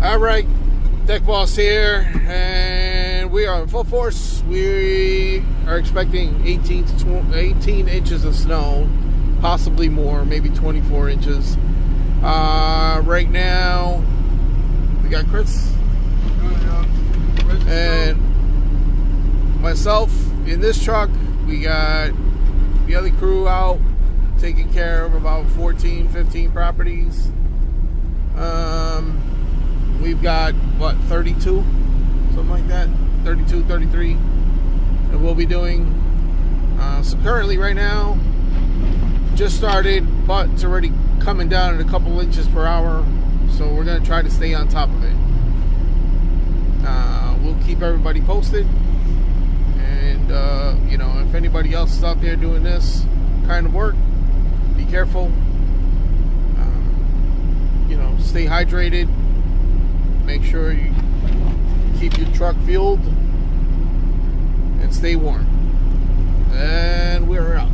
Alright, Deck Boss here, and we are in full force. We are expecting 18 inches of snow, possibly more, maybe 24 inches. Right now, we got Chris and myself in this truck. We got the other crew out taking care of about 14, 15 properties. We've got, what, 32? Something like that. 32, 33. And we'll be doing, so currently right now, just started, but it's already coming down at a couple inches per hour. So we're going to try to stay on top of it. We'll keep everybody posted. And, you know, if anybody else is out there doing this kind of work, be careful. You know, stay hydrated. Make sure you keep your truck fueled and stay warm. And we're out.